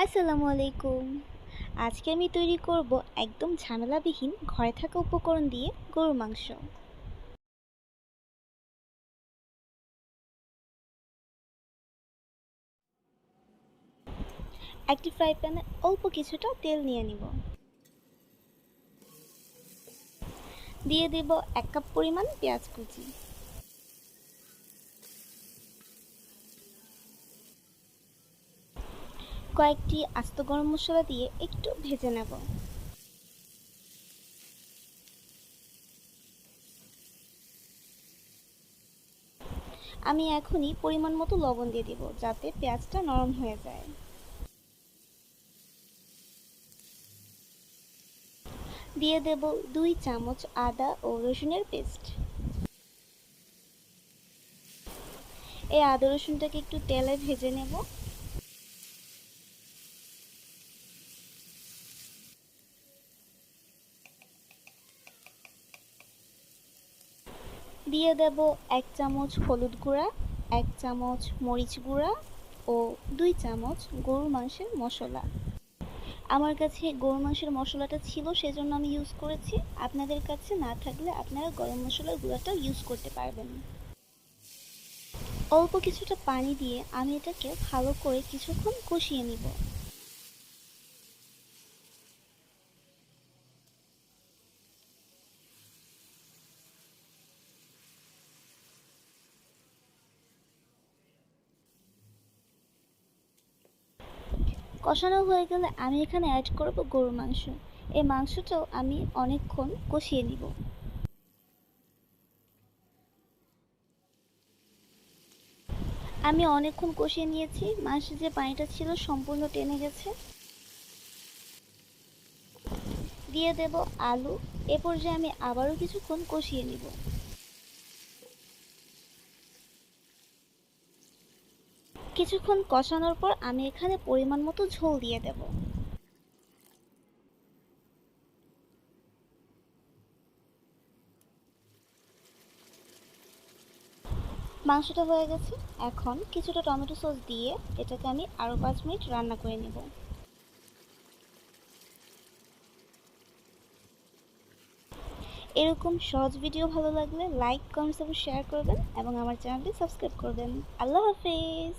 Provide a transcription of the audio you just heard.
আসসালামু আলাইকুম। আজকে আমি তৈরি করব একদম ঝামেলাবিহীন ঘরে থাকা উপকরণ দিয়ে গরুর মাংস। একটি ফ্রাই প্যানে অল্প কিছুটা তেল নিয়ে নিব। দিয়ে দেব 1 কাপ পরিমাণ পেঁয়াজ কুচি। কয়েকটি আস্ত গরম মশলা দিয়ে একটু ভেজে নেব। আমি এখনই পরিমাণ মতো লবণ দিয়ে দিব যাতে পেঁয়াজটা নরম হয়ে যায়। দিয়ে দেব 2 চামচ আদা ও রসুনের পেস্ট। এই আদা রসুনটাকে একটু তেলে ভেজে নেব। দিয়ে দেব 1 চামচ হলুদ গুঁড়া, 1 চামচ মরিচ গুঁড়া ও 2 চামচ গরুর মাংসের মশলা। আমার কাছে গরুর মাংসের মশলাটা ছিল সেজন্য আমি ইউজ করেছি। আপনাদের কাছে না থাকলে আপনারা গরম মশলার গুঁড়াটাও ইউজ করতে পারবেন। অল্প কিছুটা পানি দিয়ে আমি এটাকে ভালো করে কিছুক্ষণ কষিয়ে নিব। কষানো হয়ে গেলে আমি এখানে অ্যাড করব গরুর মাংস। এই মাংসটাও আমি অনেকক্ষণ কষিয়ে নিব। আমি অনেকক্ষণ কষিয়ে নিয়েছি, মাংসের যে পানিটা ছিল সম্পূর্ণ টেনে গেছে। দিয়ে দেব আলু। এ পর্যায়ে আমি আবারও কিছুক্ষণ কষিয়ে নিব। কিছুক্ষণ কষানোর পর আমি এখানে পরিমাণ মতো ঝোল দিয়ে দেব। মাংসটা হয়ে গেছে। এখন কিছুটা টমেটো সস দিয়ে এটাকে আমি আরও 5 মিনিট রান্না করে নেব। এরকম সহজ ভিডিও ভালো লাগলে লাইক, কমেন্টস এবং শেয়ার করবেন এবং আমার চ্যানেলটি সাবস্ক্রাইব করবেন। আল্লাহ হাফেজ।